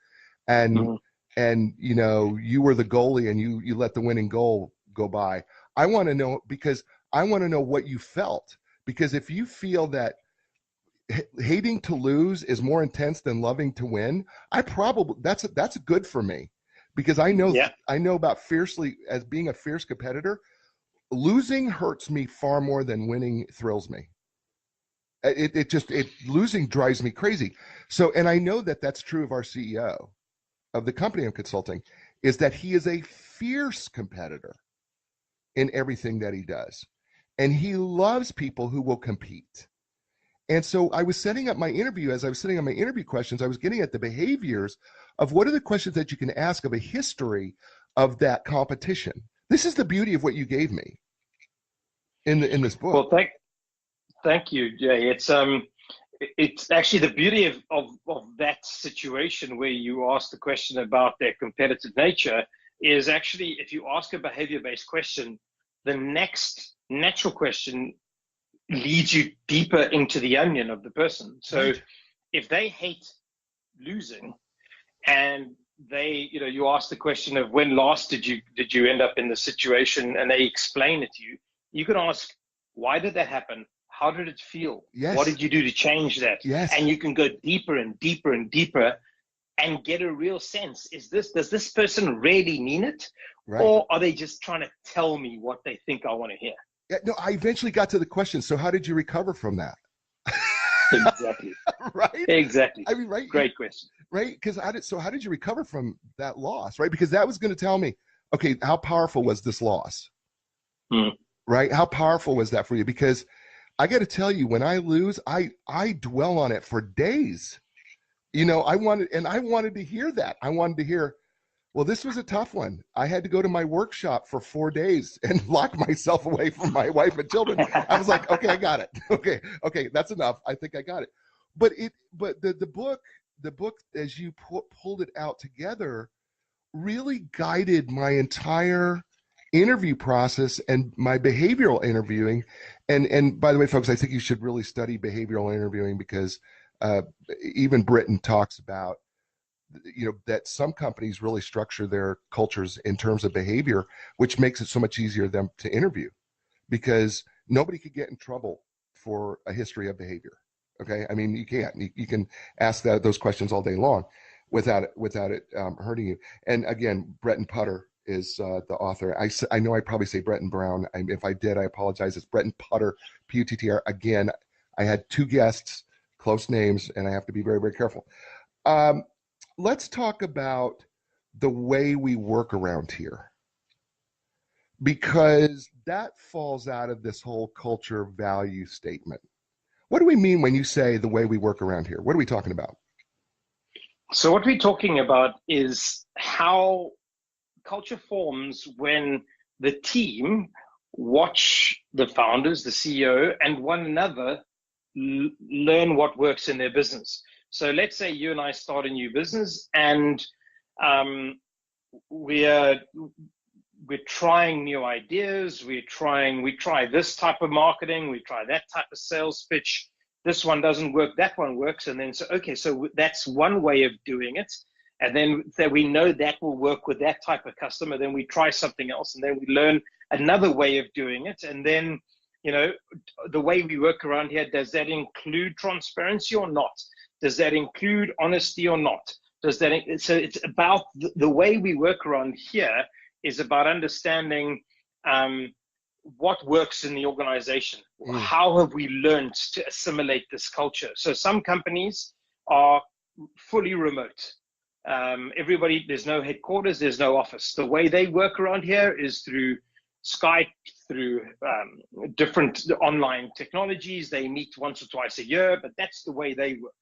and you were the goalie and you let the winning goal go by. I want to know, because I want to know what you felt. Because if you feel that hating to lose is more intense than loving to win, that's good for me, because I know about fiercely, as being a fierce competitor. Losing hurts me far more than winning thrills me. Losing drives me crazy. So, and I know that that's true of our CEO of the company I'm consulting, is that he is a fierce competitor in everything that he does. And he loves people who will compete. And so I was setting up my interview. As I was setting up my interview questions, I was getting at the behaviors of what are the questions that you can ask of a history of that competition. This is the beauty of what you gave me in this book. Well, thank you, Jay. it's actually the beauty of that situation where you ask the question about their competitive nature is actually, if you ask a behavior-based question, the next natural question leads you deeper into the onion of the person. So Right. if they hate losing, and you ask the question of when last did you end up in the situation, and they explain it to you, you can ask, why did that happen? How did it feel? Yes. What did you do to change that? Yes. And you can go deeper and deeper and deeper and get a real sense. Does this person really mean it? Right. Or are they just trying to tell me what they think I want to hear? Yeah, no, I eventually got to the question. So how did you recover from that? Exactly. Right. Exactly. I mean, right. Great question. Right. Because how did you recover from that loss? Right. Because that was going to tell me, okay, how powerful was this loss? Right. How powerful was that for you? Because I got to tell you, when I lose, I dwell on it for days. I wanted to hear that. I wanted to hear, well, this was a tough one. I had to go to my workshop for 4 days and lock myself away from my wife and children. I was like, okay, I got it. Okay, that's enough. I think I got it. But the book, as you pulled it out together, really guided my entire interview process and my behavioral interviewing. And by the way, folks, I think you should really study behavioral interviewing, because even Bretton talks about, that some companies really structure their cultures in terms of behavior, which makes it so much easier them to interview, because nobody could get in trouble for a history of behavior. Okay, I mean, you can't. You can ask those questions all day long without it hurting you. And again, Bretton Putter is the author. I know I probably say Bretton Brown. If I did, I apologize. It's Bretton Putter, Puttr. Again, I had 2 guests, close names, and I have to be very, very careful. Let's talk about the way we work around here, because that falls out of this whole culture value statement. What do we mean when you say the way we work around here? What are we talking about? So what we're talking about is how culture forms when the team watch the founders, the CEO, and one another learn what works in their business. So let's say you and I start a new business, and we're trying new ideas. We try this type of marketing. We try that type of sales pitch. This one doesn't work. That one works. And then, so that's one way of doing it. And then we know that will work with that type of customer. Then we try something else, and then we learn another way of doing it. And then, the way we work around here, does that include transparency or not? Does that include honesty or not? So it's about the way we work around here is about understanding what works in the organization. How have we learned to assimilate this culture? So some companies are fully remote. There's no headquarters, there's no office. The way they work around here is through Skype, through different online technologies. They meet once or twice a year, but that's the way they work.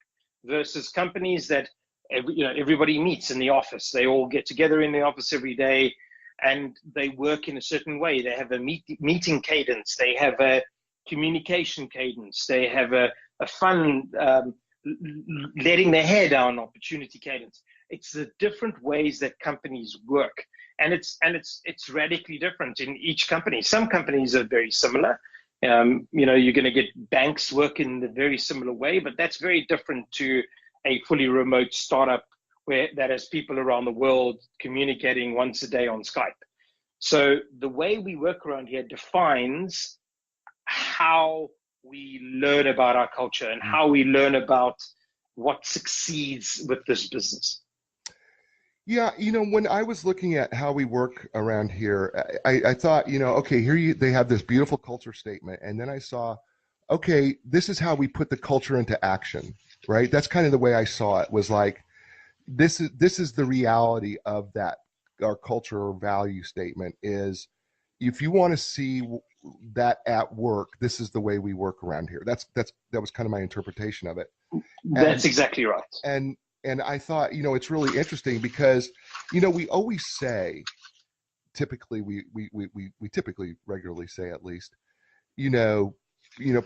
Versus companies that everybody meets in the office. They all get together in the office every day, and they work in a certain way. They have a meeting cadence. They have a communication cadence. They have a fun, letting their hair down opportunity cadence. It's the different ways that companies work, and it's radically different in each company. Some companies are very similar. You're going to get banks work in a very similar way, but that's very different to a fully remote startup that has people around the world communicating once a day on Skype. So the way we work around here defines how we learn about our culture and how we learn about what succeeds with this business. Yeah, when I was looking at how we work around here, I thought, okay, here they have this beautiful culture statement, and then I saw, okay, this is how we put the culture into action, right? That's kind of the way I saw it, was like, this is the reality of that. Our culture or value statement is, if you want to see that at work, this is the way we work around here. That was kind of my interpretation of it. That's exactly right. And I thought, it's really interesting because, we always say, typically, we typically regularly say, at least,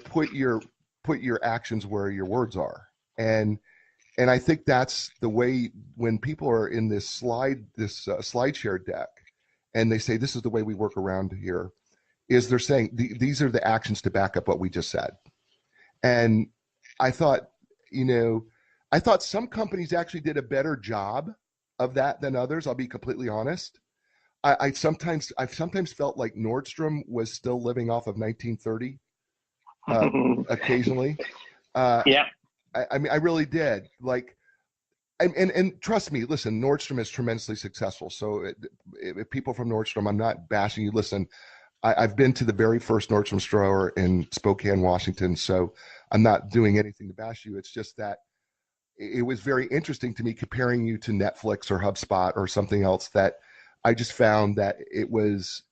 put put your actions where your words are. And I think that's the way when people are in this slide share deck, and they say this is the way we work around here, is they're saying these are the actions to back up what we just said. And I thought, I thought some companies actually did a better job of that than others. I'll be completely honest. I've sometimes felt like Nordstrom was still living off of 1930 occasionally. Yeah. I mean, I really did. Like, and trust me, listen, Nordstrom is tremendously successful. So if people from Nordstrom, I'm not bashing you. Listen, I've been to the very first Nordstrom store in Spokane, Washington. So I'm not doing anything to bash you. It's just that it was very interesting to me comparing you to Netflix or HubSpot or something else that I just found that it was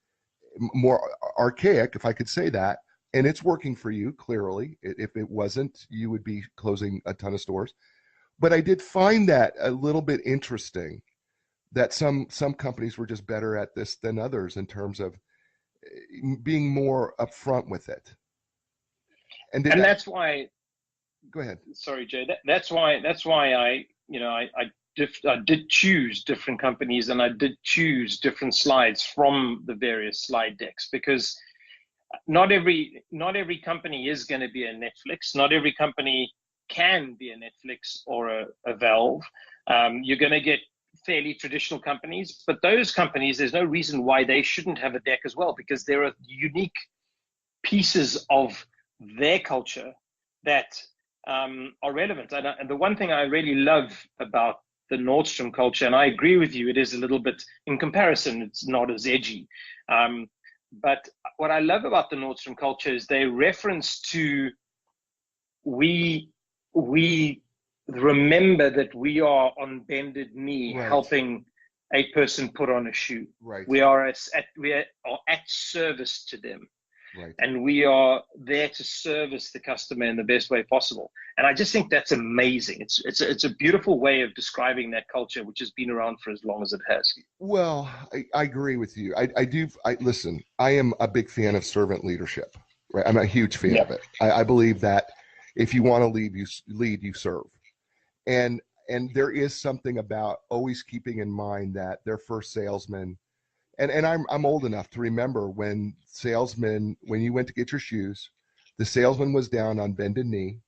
more archaic, if I could say that. And it's working for you, clearly. If it wasn't, you would be closing a ton of stores. But I did find that a little bit interesting that some companies were just better at this than others in terms of being more upfront with it. And that's why. Go ahead. Sorry, Jay. That's why I did choose different companies, and I did choose different slides from the various slide decks, because not every company is going to be a Netflix. Not every company can be a Netflix or a Valve. You're going to get fairly traditional companies, but those companies, there's no reason why they shouldn't have a deck as well, because there are unique pieces of their culture that are relevant. And the one thing I really love about the Nordstrom culture, and I agree with you, it is a little bit, in comparison, it's not as edgy. But what I love about the Nordstrom culture is they reference to, we remember that we are on bended knee, right, helping a person put on a shoe. Right. We are at service to them. Right. And we are there to service the customer in the best way possible. And I just think that's amazing. It's a beautiful way of describing that culture, which has been around for as long as it has. Well, I agree with you. Listen, I am a big fan of servant leadership. Right. I'm a huge fan of it. I believe that if you want to lead, you serve. And there is something about always keeping in mind that their first salesman, and I'm old enough to remember when you went to get your shoes, the salesman was down on bended knee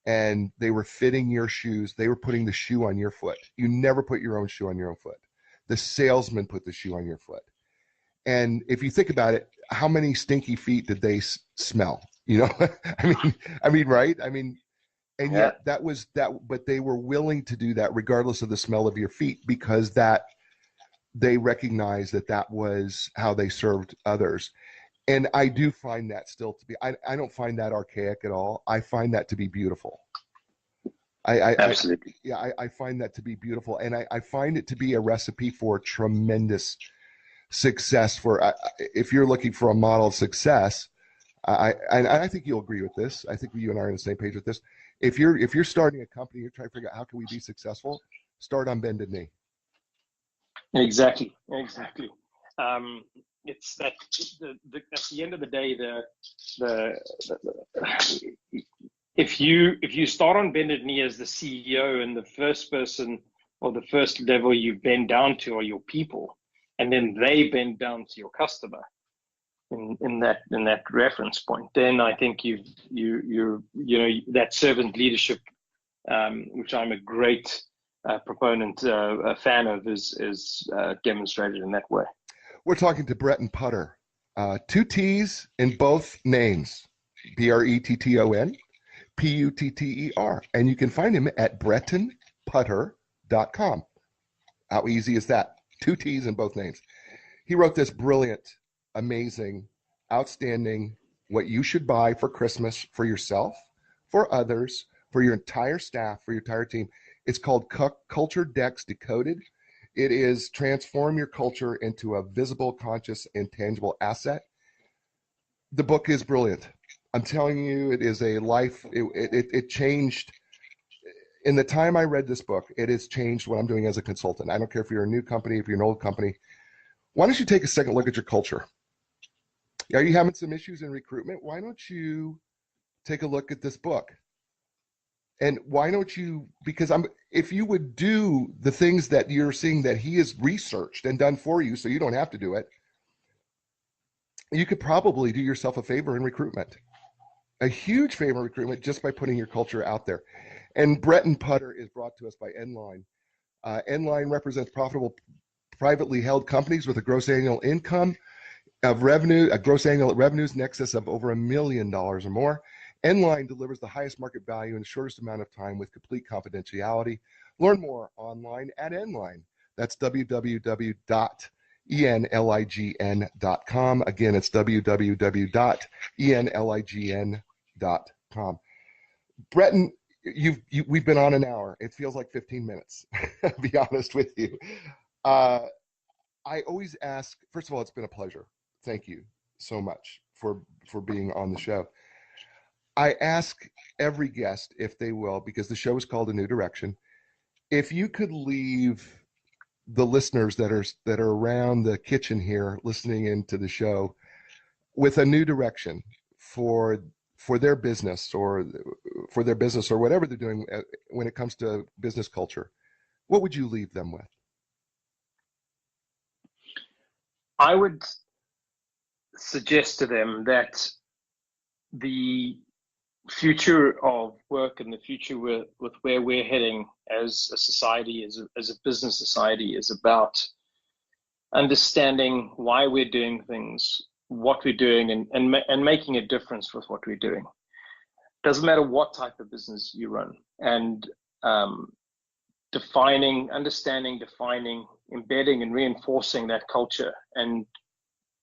and they were fitting your shoes. They were putting the shoe on your foot. You never put your own shoe on your own foot. The salesman put the shoe on your foot. And if you think about it, how many stinky feet did they smell? I mean, right? I mean, and yet that was that, but they were willing to do that regardless of the smell of your feet, because they recognized that was how they served others. And I do find that still to be, I don't find that archaic at all. I find that to be beautiful. Absolutely. I find that to be beautiful. And I find it to be a recipe for tremendous success if you're looking for a model of success. I think you'll agree with this. I think you and I are on the same page with this. If you're starting a company, you're trying to figure out how can we be successful, start on bended knee. Exactly. It's that at the end of the day, if you start on bended knee as the CEO, and the first person or the first level you bend down to are your people, and then they bend down to your customer in that reference point, then I think you're that servant leadership, which I'm a great proponent, a fan of, is demonstrated in that way. We're talking to Bretton Putter, 2 T's in both names, Bretton, Putter, and you can find him at brettonputter.com. How easy is that? 2 T's in both names. He wrote this brilliant, amazing, outstanding, what you should buy for Christmas for yourself, for others, for your entire staff, for your entire team. It's called Culture Decks Decoded. It is transform your culture into a visible, conscious, and tangible asset. The book is brilliant. I'm telling you, it is a life. It changed. In the time I read this book, it has changed what I'm doing as a consultant. I don't care if you're a new company, if you're an old company. Why don't you take a second look at your culture? Are you having some issues in recruitment? Why don't you take a look at this book. And why don't you, because if you would do the things that you're seeing that he has researched and done for you, so you don't have to do it, you could probably do yourself a favor in recruitment, a huge favor in recruitment, just by putting your culture out there. And Bretton Putter is brought to us by Nline. Nline represents profitable, privately held companies with a gross annual income of revenue, a gross annual revenues in excess of over $1 million or more. Nline delivers the highest market value in the shortest amount of time with complete confidentiality. Learn more online at Nline. That's www.enlign.com. Again, it's www.enlign.com. Bretton, we've been on an hour. It feels like 15 minutes, to be honest with you. I always ask, first of all, it's been a pleasure. Thank you so much for being on the show. I ask every guest, if they will, because the show is called A New Direction, if you could leave the listeners that are around the kitchen here listening into the show with a new direction for their business or whatever they're doing when it comes to business culture, what would you leave them with? I would suggest to them that the future of work and the future with where we're heading as a society, as a business society, is about understanding why we're doing things, what we're doing, and making a difference with what we're doing. Doesn't matter what type of business you run, and understanding, defining, embedding, and reinforcing that culture, and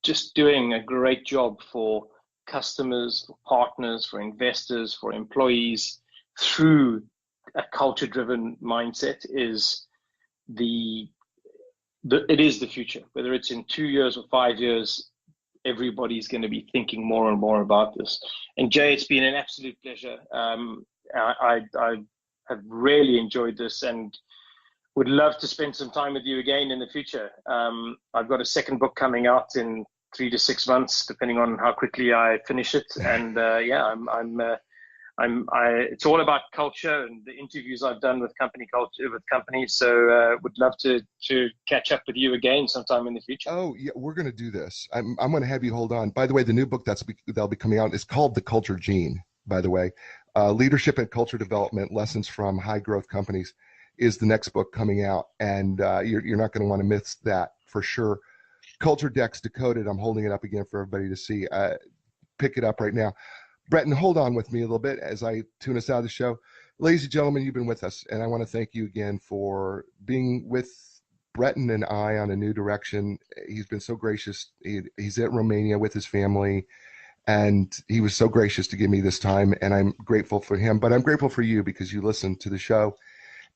just doing a great job for customers, for partners, for investors, for employees through a culture-driven mindset is it is the future. Whether it's in 2 years or 5 years, everybody's going to be thinking more and more about this. And Jay, it's been an absolute pleasure. I have really enjoyed this and would love to spend some time with you again in the future. I've got a second book coming out in 3 to 6 months, depending on how quickly I finish it. And it's all about culture and the interviews I've done with companies. So would love to catch up with you again sometime in the future. Oh yeah, we're going to do this. I'm going to have you hold on. By the way, the new book that'll be coming out is called The Culture Gene. By the way, Leadership and Culture Development: Lessons from High Growth Companies is the next book coming out, and you're not going to want to miss that for sure. Culture Decks Decoded. I'm holding it up again for everybody to see. Pick it up right now. Bretton, hold on with me a little bit as I tune us out of the show. Ladies and gentlemen, you've been with us, and I want to thank you again for being with Bretton and I on A New Direction. He's been so gracious. He's at Romania with his family, and he was so gracious to give me this time, and I'm grateful for him. But I'm grateful for you because you listened to the show,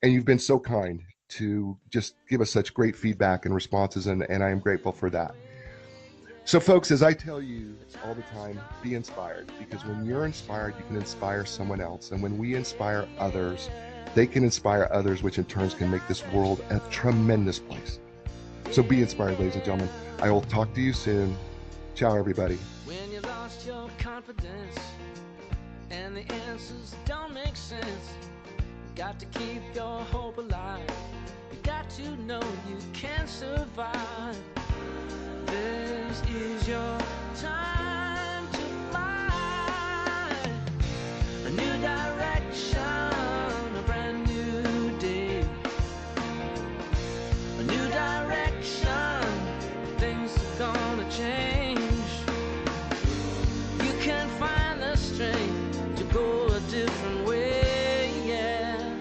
and you've been so kind to just give us such great feedback and responses, and I am grateful for that. So folks, as I tell you all the time, be inspired, because when you're inspired, you can inspire someone else. And when we inspire others, they can inspire others, which in turn can make this world a tremendous place. So be inspired, ladies and gentlemen. I will talk to you soon. Ciao, everybody. When you lost your confidence and the answers don't make sense, got to keep your hope alive. You got to know you can survive. This is your time to fly. A new direction, a brand new day. A new direction, things are gonna change. You can find the strength to go a different way, yeah.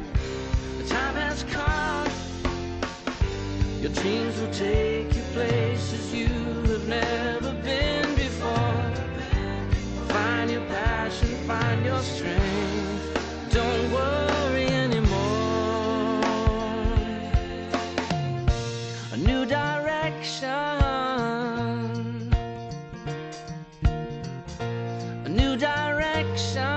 The time has come. Your dreams will take you places you have never been before. Find your passion, find your strength. Don't worry anymore. A new direction. A new direction.